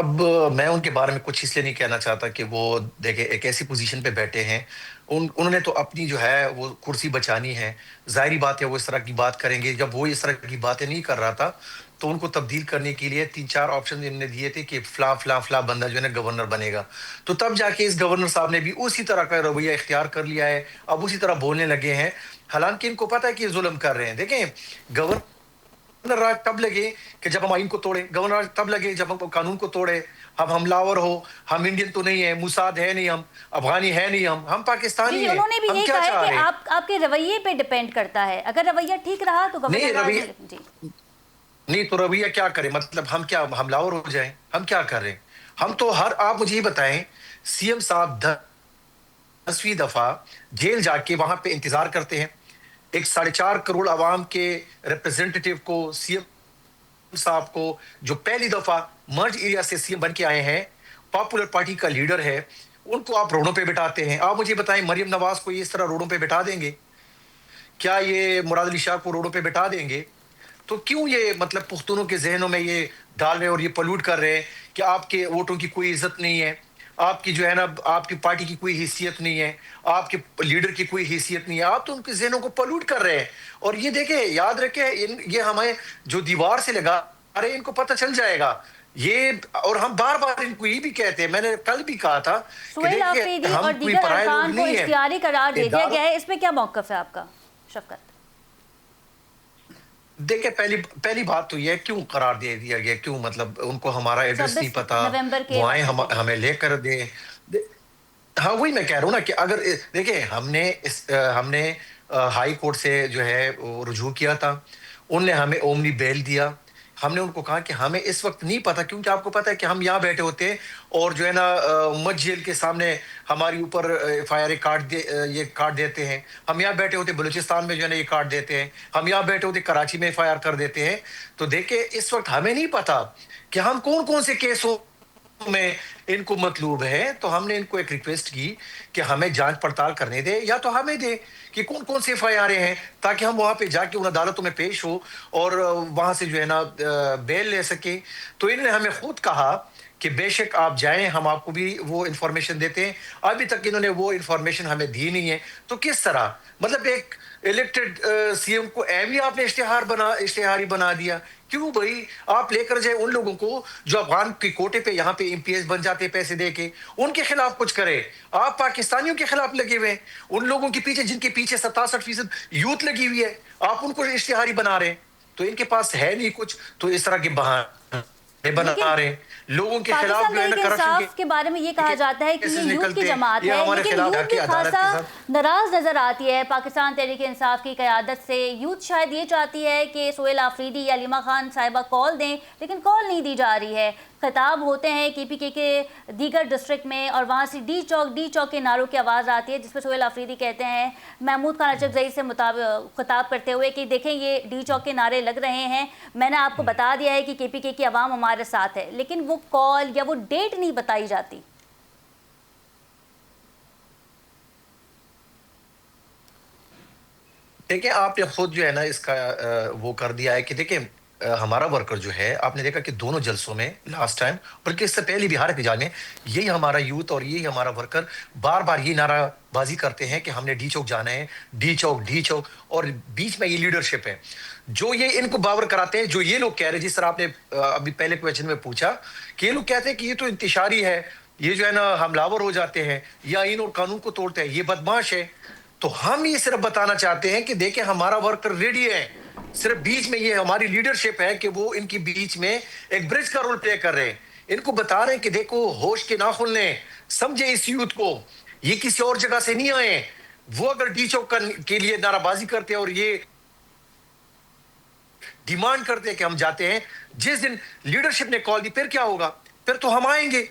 اب میں ان کے بارے میں کچھ اس لیے نہیں کہنا چاہتا کہ وہ دیکھیں ایک ایسی پوزیشن پہ بیٹھے ہیں، انہوں نے تو اپنی جو ہے وہ کرسی بچانی ہے، ظاہری بات ہے وہ اس طرح کی بات کریں گے. جب وہ اس طرح کی باتیں نہیں کر رہا تھا تو ان کو تبدیل کرنے کے لیے تین چار آپشن انہوں نے دیے تھے کہ فلاں فلاں فلاں بندہ جو ہے نا گورنر بنے گا. تو تب جا کے اس گورنر صاحب نے بھی اسی طرح کا رویہ اختیار کر لیا ہے، اب اسی طرح بولنے لگے ہیں، حالانکہ ان کو پتہ ہے کہ یہ ظلم کر رہے ہیں. دیکھیں گورنر راج تب لگے کہ جب ہم آئین کو توڑے، گورنر راج تب لگے جب ہم قانون کو توڑے، ہم حملاور ہو، ہم انڈین تو نہیں ہیں، موساد ہے نہیں، ہم افغانی ہے نہیں، ہم جی پاکستانی جی، ہیں. انہوں نے بھی ہم یہی کیا کہا ہے چاہ کہ رہے ہیں؟ آپ کے رویے پہ ڈپینڈ کرتا ہے، اگر رویہ ٹھیک رہا تو گورنر نہیں راج رویہ، نے جی. نہیں تو رویہ کیا کریں؟ مطلب ہم کیا حملاور ہو جائیں؟ ہم کیا کر رہے ہیں؟ ہم تو آپ مجھے یہ بتائیں، سی ایم صاحب 10ویں دفعہ جیل جا کے وہاں پہ انتظار کرتے ہیں، ایک 4.5 کروڑ عوام کے ریپرزینٹیٹیو کو، سی ایم صاحب کو جو پہلی دفعہ مرج ایریا سے سی ایم بن کے آئے ہیں، پاپولر پارٹی کا لیڈر ہے، ان کو آپ روڈوں پہ بٹھاتے ہیں. آپ مجھے بتائیں مریم نواز کو یہ اس طرح روڈوں پہ بٹھا دیں گے؟ کیا یہ مراد علی شاہ کو روڈوں پہ بٹھا دیں گے؟ تو کیوں یہ مطلب پختونوں کے ذہنوں میں یہ ڈال رہے ہیں اور یہ پلوٹ کر رہے ہیں کہ آپ کے ووٹوں کی کوئی عزت نہیں ہے، آپ کی جو ہے نا آپ کی پارٹی کی کوئی حیثیت نہیں ہے، آپ کے لیڈر کی کوئی حیثیت نہیں ہے، آپ تو ان کے ذہنوں کو پلوٹ کر رہے ہیں. اور یہ دیکھیں، یاد رکھیں، یہ ہمیں جو دیوار سے لگا رہے ہیں ان کو پتہ چل جائے گا یہ. اور ہم بار بار ان کو یہ بھی کہتے ہیں، میں نے کل بھی کہا تھا کہ سہیل دیکھیں آفریدی ہم اور کوئی دیگر پرائے لوگ ارکان کو نہیں ہیں. اشتہاری قرار دے دیا اداروں، گیا ہے، اس پہ کیا موقف ہے آپ کا شفقت؟ دیکھیں پہلی بات تو یہ کیوں قرار دے دیا گیا، کیوں مطلب ان کو ہمارا ایڈریس نہیں 26 پتا، نومبر کے وہ آئیں واقعے پہ جی. ہمیں لے کر دیں. ہاں وہی میں کہہ رہا ہوں نا کہ اگر دیکھیں ہم نے ہائی کورٹ سے جو ہے وہ رجوع کیا تھا، ان نے ہمیں اومنی بیل دیا. ہم نے ان کو کہا کہ ہمیں اس وقت نہیں پتا، کیونکہ آپ کو پتا ہے کہ ہم یہاں بیٹھے ہوتے ہیں اور جو ہے نا مت جیل کے سامنے ہماری اوپر ایف آئی آر یہ کاٹ دیتے ہیں. ہم یہاں بیٹھے ہوتے بلوچستان میں جو ہے نا یہ کاٹ دیتے ہیں، ہم یہاں بیٹھے ہوتے کراچی میں ایف آئی آر کر دیتے ہیں. تو دیکھیں اس وقت ہمیں نہیں پتا کہ ہم کون سے کیسوں میں ان کو مطلوب ہے. تو ہم نے ان کو ایک ریکویسٹ کی کہ ہمیں جانچ پڑتال کرنے دے، یا تو ہمیں دے کہ کون سے ایف آئی آر ہیں، تاکہ ہم وہاں پہ جا کے ان عدالتوں میں پیش ہو اور وہاں سے جو ہے نا بیل لے سکیں. تو انہوں نے ہمیں خود کہا کہ بے شک آپ جائیں، ہم آپ کو بھی وہ انفارمیشن دیتے ہیں. ابھی تک انہوں نے وہ انفارمیشن ہمیں دی نہیں ہے. تو کس طرح مطلب ایک الیکٹڈ سی ایم کو ایم ہی آپ نے اشتہاری بنا دیا؟ کیوں بھائی؟ آپ لے کر جائیں ان لوگوں کو جو افغان کے کوٹے پہ یہاں پہ ایم پی ایس بن جاتے پیسے دے کے، ان کے خلاف کچھ کرے. آپ پاکستانیوں کے خلاف لگے ہوئے ہیں، ان لوگوں کے پیچھے جن کے پیچھے 67% یوتھ لگی ہوئی ہے، آپ ان کو اشتہاری بنا رہے ہیں. تو ان کے پاس ہے نہیں کچھ، تو اس طرح کے بہانے لیکن بنا رہے ہیں لوگوں کے خلاف. پاکستان جو ہے نا تحریک کرپشن کے انصاف کے بارے میں یہ کہا جاتا ہے کہ یہ کیسز یوتھ کی نکلتے ہیں، جماعت یہ ہے، ہمارے لیکن خلاف جا یوتھ بھی کے عدالت خاصا کے ساتھ. ناراض نظر آتی ہے پاکستان تحریک انصاف کی قیادت سے. یوتھ شاید یہ چاہتی ہے کہ سہیل آفریدی یا علیمہ خان صاحبہ کال دیں، لیکن کال نہیں دی جا رہی ہے. خطاب ہوتے ہیں کے پی کے دیگر ڈسٹرکٹ میں، اور وہاں سے ڈی چوک کے نعروں کی آواز آتی ہے، جس پہ سہیل آفریدی کہتے ہیں محمود خان اچکزئی سے خطاب کرتے ہوئے کہ دیکھیں یہ ڈی چوک کے نعرے لگ رہے ہیں، میں نے آپ کو بتا دیا ہے کہ کے پی کے کی عوام ہمارے ساتھ ہے، لیکن وہ کال یا وہ ڈیٹ نہیں بتائی جاتی. دیکھیں آپ نے خود جو ہے نا اس کا وہ کر دیا ہے کہ دیکھیں ہمارا ورکر جو ہے، آپ نے دیکھا کہ دونوں جلسوں میں لاسٹ ٹائم، بلکہ اس سے پہلے بھی ہر احتجاج میں یہی ہمارا یوتھ اور یہی ہمارا ورکر بار بار یہ نعرہ بازی کرتے ہیں کہ ہم نے ڈی چوک جانا ہے، ڈی چوک. اور بیچ میں یہ لیڈرشپ ہے جو یہ ان کو باور کراتے ہیں، جو یہ لوگ کہہ رہے ہیں، جس طرح آپ نے ابھی پہلے کویسچن میں پوچھا کہ یہ لوگ کہتے ہیں کہ یہ تو انتشاری ہے، یہ جو ہے نا حملاور ہو جاتے ہیں یا آئین اور قانون کو توڑتے ہیں، یہ بدماش ہے. تو ہم یہ صرف بتانا چاہتے ہیں کہ دیکھیں ہمارا ورکر ریڈی ہے، صرف بیچ میں یہ ہماری لیڈرشپ ہے کہ وہ ان کی بیچ میں ایک برج کا رول پلے کر رہے ہیں. ان کو بتا رہے ہیں کہ دیکھو ہوش کے ناخن لیں، سمجھے اس یوتھ کو، یہ کسی اور جگہ سے نہیں آئے. وہ اگر ڈی چوک کے لیے نعرہ بازی کرتے ہیں اور یہ ڈیمانڈ کرتے ہیں کہ ہم جاتے ہیں، جس دن لیڈرشپ نے کال دی پھر کیا ہوگا؟ پھر تو ہم آئیں گے.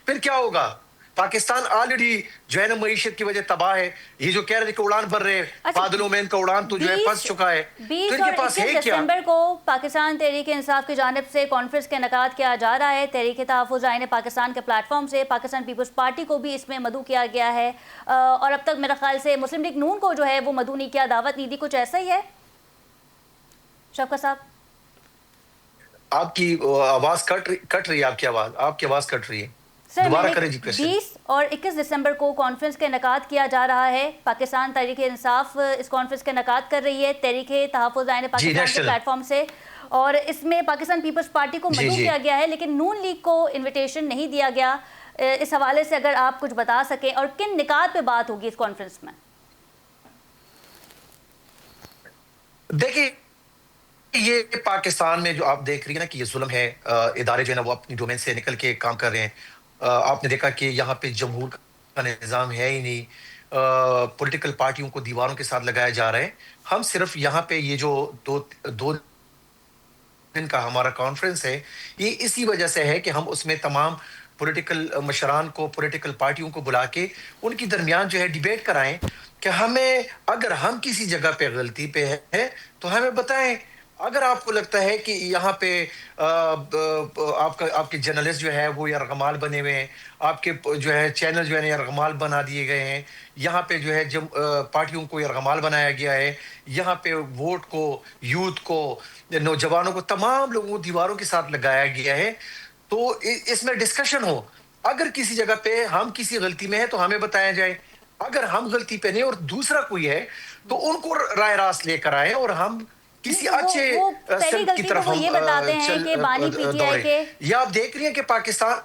پھر کیا ہوگا؟ پاکستان آلریڈی جو ہے نا معیشت کی وجہ تباہ ہے. یہ جو کہہ رہے تھے کہ اڑان بھر رہے اچھا، بادلوں میں، ان کا اڑان تو جو ہے پھنس چکا ہے. تو 20 ان کے اور پاس 21 ہے کیا؟ دسمبر کو پاکستان تحریک انصاف کی جانب سے کانفرنس کا انعقاد کیا جا رہا ہے. تحریک تحفظ آئین پاکستان کے پلیٹ فارم سے پاکستان پیپلز پارٹی کو بھی اس میں مدعو کیا گیا ہے، اور اب تک میرا خیال سے مسلم لیگ نون کو جو ہے وہ مدعو نہیں کیا، دعوت نہیں دی، کچھ ایسا ہی ہے شوکت صاحب؟ آپ کی آواز کٹ رہی ہے، آپ کی آواز کٹ رہی ہے، سر دوبارہ میں کریں نے جی کوشچن۔ 20 اور 21 دسمبر کو کانفرنس کا انعقاد کیا جا رہا ہے، پاکستان تحریک انصاف اس کانفرنس کا انعقاد کر رہی ہے تحریک تحفظ آئین جی پاکستان کے نیشنل، پلیٹ فارم سے، اور اس میں پاکستان پیپلز پارٹی کو جی مدعو جی کیا گیا ہے، لیکن نون لیگ کو انویٹیشن نہیں دیا گیا۔ اس حوالے سے اگر آپ کچھ بتا سکیں، اور کن نکات پہ بات ہوگی اس کانفرنس میں؟ دیکھیں یہ پاکستان میں جو آپ دیکھ رہی ہیں نا کہ یہ ظلم ہے، ادارے جو ہے نا وہ اپنی ڈومین سے نکل کے کام کر رہے ہیں۔ آپ نے دیکھا کہ یہاں پہ جمہور کا نظام ہے ہی نہیں، پولیٹیکل پارٹیوں کو دیواروں کے ساتھ لگایا جا رہا ہے۔ ہم صرف یہاں پہ یہ جو دو دن کا ہمارا کانفرنس ہے، یہ اسی وجہ سے ہے کہ ہم اس میں تمام پولیٹیکل مشران کو، پولیٹیکل پارٹیوں کو بلا کے ان کی درمیان جو ہے ڈیبیٹ کرائیں کہ ہمیں اگر ہم کسی جگہ پہ غلطی پہ ہے تو ہمیں بتائیں۔ اگر آپ کو لگتا ہے کہ یہاں پہ آپ کے جرنلسٹ جو ہے وہ یرغمال بنے ہوئے ہیں، آپ کے جو ہے چینل جو ہے یرغمال بنا دیے گئے ہیں، یہاں پہ جو ہے پارٹیوں کو یرغمال بنایا گیا ہے، یہاں پہ ووٹ کو، یوتھ کو، نوجوانوں کو، تمام لوگوں کو دیواروں کے ساتھ لگایا گیا ہے، تو اس میں ڈسکشن ہو۔ اگر کسی جگہ پہ ہم کسی غلطی میں ہے تو ہمیں بتایا جائے، اگر ہم غلطی پہ نہیں اور دوسرا کوئی ہے تو ان کو رائے راست لے کر آئیں اور ہم نہیں کسی تو اچھے وہ پہلی سمت کی غلطی تو طرف وہ ہم یہ بتاتے ہیں کہ بانی پی ٹی آئی دوڑیں۔ کے، یا آپ دیکھ رہی ہیں کہ پاکستان،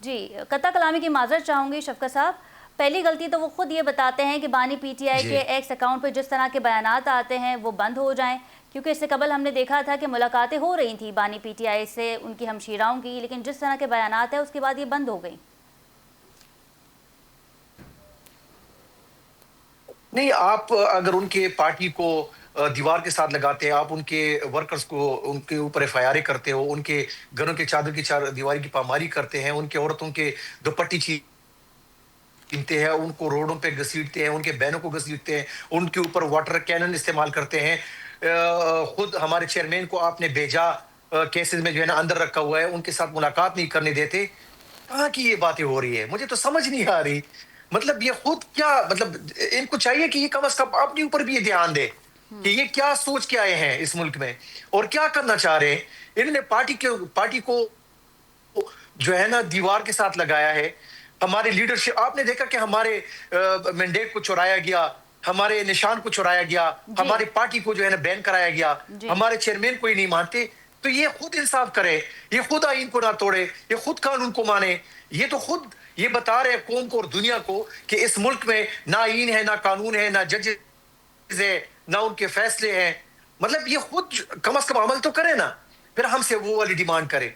جی قطع کلامی کی معذرت چاہوں گی شفقت صاحب، پہلی غلطی تو وہ خود یہ بتاتے ہیں کہ بانی پی ٹی آئی جی کے ایکس اکاؤنٹ پہ جس طرح کے بیانات آتے ہیں وہ بند ہو جائیں، کیونکہ اس سے قبل ہم نے دیکھا تھا کہ ملاقاتیں ہو رہی تھیں بانی پی ٹی آئی سے ان کی ہمشیراؤں کی، لیکن جس طرح کے بیانات ہیں اس کے بعد یہ بند ہو گئیں۔ نہیں، آپ اگر ان کے پارٹی کو دیوار کے ساتھ لگاتے ہیں، آپ ان کے ورکرز کو ان کے اوپر ایف آئی آر کرتے ہو، ان کے گھروں کے چادر کی دیواری کی پاماری کرتے ہیں، ان کے عورتوں کے دوپٹی چھینتے ہیں، ان کو روڈوں پہ گھسیٹتے ہیں، ان کے بہنوں کو گھسیٹتے ہیں، ان کے اوپر واٹر کینن استعمال کرتے ہیں، خود ہمارے چیئرمین کو آپ نے بھیجا کیسز میں جو ہے نا اندر رکھا ہوا ہے، ان کے ساتھ ملاقات نہیں کرنے دیتے۔ کہاں کی یہ باتیں ہو رہی ہے؟ مجھے تو سمجھ نہیں آ رہی۔ مطلب یہ خود کیا، مطلب ان کو چاہیے کہ یہ کم از کم اپنے اوپر بھی یہ دھیان دے کہ یہ کیا سوچ کے آئے ہیں اس ملک میں اور کیا کرنا چاہ رہے ہیں۔ انہوں نے پارٹی کو جو ہے نا دیوار کے ساتھ لگایا ہے۔ ہمارے لیڈرشپ، آپ نے دیکھا کہ ہمارے مینڈیٹ کو چرایا گیا، ہمارے نشان کو چرایا گیا، جی ہماری پارٹی کو جو ہے نا بین کرایا گیا، جی ہمارے چیئرمین کو ہی نہیں مانتے۔ تو یہ خود انصاف کرے، یہ خود آئین کو نہ توڑے، یہ خود قانون کو مانے۔ یہ تو خود یہ بتا رہے ہیں قوم کو اور دنیا کو کہ اس ملک میں نہ آئین ہے، نہ قانون ہے، نہ ججز ہے، نہ ان کے فیصلے ہیں۔ مطلب یہ خود کم از کم عمل تو کرے نا، پھر ہم سے وہ والی ڈیمانڈ کرے۔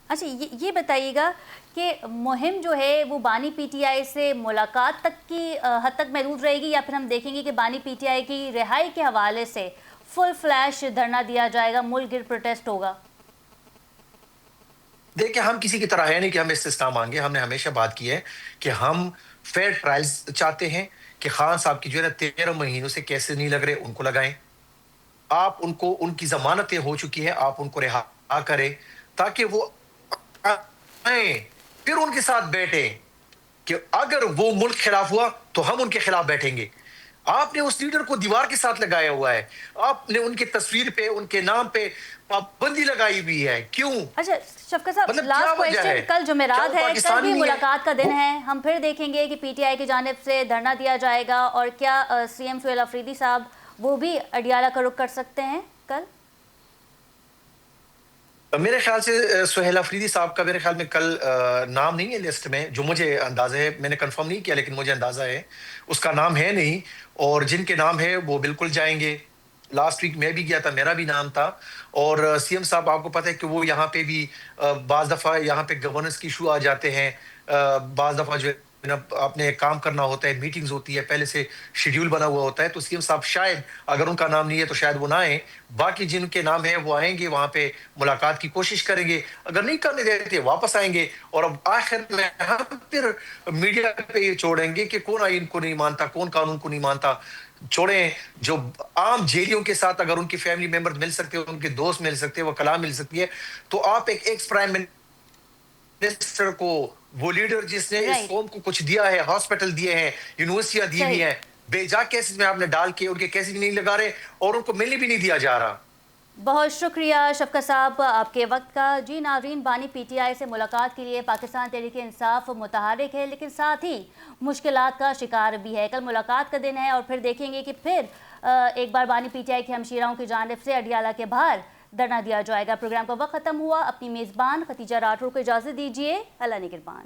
اچھا یہ بتائیے گا کہ مہم جو ہے وہ بانی پی ٹی آئی سے ملاقات تک کی حد تک محدود رہے گی، یا پھر ہم دیکھیں گے کہ بانی پی ٹی آئی کی رہائی کے حوالے سے فل فلیش دھرنا دیا جائے گا، ملک گیر پروٹیسٹ ہوگا؟ دیکھیں ہم کسی کی طرح ہے نہیں کہ ہم استثناء مانگے۔ ہم نے ہمیشہ بات کی ہے کہ ہم فیئر ٹرائلز چاہتے ہیں کہ خان صاحب کی جو ہے نا 13 مہینوں سے کیسے نہیں لگ رہے ان کو لگائیں۔ آپ ان کو، ان کی ضمانتیں ہو چکی ہیں، آپ ان کو رہا کریں تاکہ وہ آئیں، پھر ان کے ساتھ بیٹھیں کہ اگر وہ ملک خلاف ہوا تو ہم ان کے خلاف بیٹھیں گے۔ آپ نے اس لیڈر کو دیوار کے ساتھ لگایا ہوا ہے، آپ نے ان کی تصویر پہ، ان کے نام پہ پابندی لگائی ہوئی ہے، کیوں؟ اچھا شفقت صاحب، مطلب کیا لاسٹ وجہ کویسچن، ہے؟ کل کیا جمعرات وہ ہے، کل پاکستانی بھی نہیں ہے؟ ملاقات کا دن ہے، ہم پھر دیکھیں گے کہ پی ٹی آئی کی جانب سے دھرنا دیا جائے گا، اور کیا سی ایم سہیل آفریدی صاحب وہ بھی اڈیالہ کا رخ کر سکتے ہیں کل؟ میرے خیال سے سہیل آفریدی صاحب کا میرے خیال میں کل نام نہیں ہے لسٹ میں، جو مجھے اندازہ ہے، میں نے کنفرم نہیں کیا لیکن مجھے اندازہ ہے اس کا نام ہے نہیں، اور جن کے نام ہے وہ بالکل جائیں گے۔ لاسٹ ویک میں بھی گیا تھا، میرا بھی نام تھا، اور سی ایم صاحب آپ کو پتہ ہے کہ وہ یہاں پہ بھی بعض دفعہ یہاں پہ گورننس کی ایشو آ جاتے ہیں، بعض دفعہ جو ہے آپ نے کام کرنا ہوتا ہے، میٹنگز ہوتی ہے، پہلے سے شیڈیول بنا ہوا ہوتا ہے، تو سی ایم صاحب شاید اگر ان کا نام نہیں ہے تو شاید وہ نہ آئیں، باقی جن کے نام ہیں وہ آئیں گے، وہاں پہ ملاقات کی کوشش کریں گے، اگر نہیں کرنے دیتے واپس آئیں گے، اور اب آخر میں ہم پھر میڈیا پہ یہ چھوڑیں گے کہ کون آئین کو نہیں مانتا، کون قانون کو نہیں مانتا۔ چھوڑیں، جو عام جیلیوں کے ساتھ اگر ان کی فیملی ممبر مل سکتے ہیں، ان کے دوست مل سکتے ہیں، وہ کلام مل سکتی ہے، تو آپ ایک ایکس پرائم منسٹر کو، وہ لیڈر جس نے اس رائٹ، قوم کو کچھ دیا ہے، ہاسپٹل دیے ہیں، یونیورسٹیاں دی ہوئی صحیح۔ ہیں، بے جا کیسز میں آپ نے ڈال کے ان کے کیسز بھی نہیں لگا رہے اور ان کو ملنے بھی نہیں دیا جا رہا۔ بہت شکریہ شفقت صاحب آپ کے وقت کا. جی ناظرین، بانی پی ٹی آئی سے ملاقات کے لیے پاکستان تحریک انصاف متحرک ہے، لیکن ساتھ ہی مشکلات کا شکار بھی ہے. کل ملاقات کا دن ہے اور پھر دیکھیں گے کہ پھر ایک بار بانی پی ٹی آئی کے ہمشیراؤں کی جانب سے اڈیالہ کے باہر دھرنا دیا جائے گا. پروگرام کا وقت ختم ہوا. اپنی میزبان ختیجہ راٹھور کو اجازت دیجیے. اللہ نگہبان.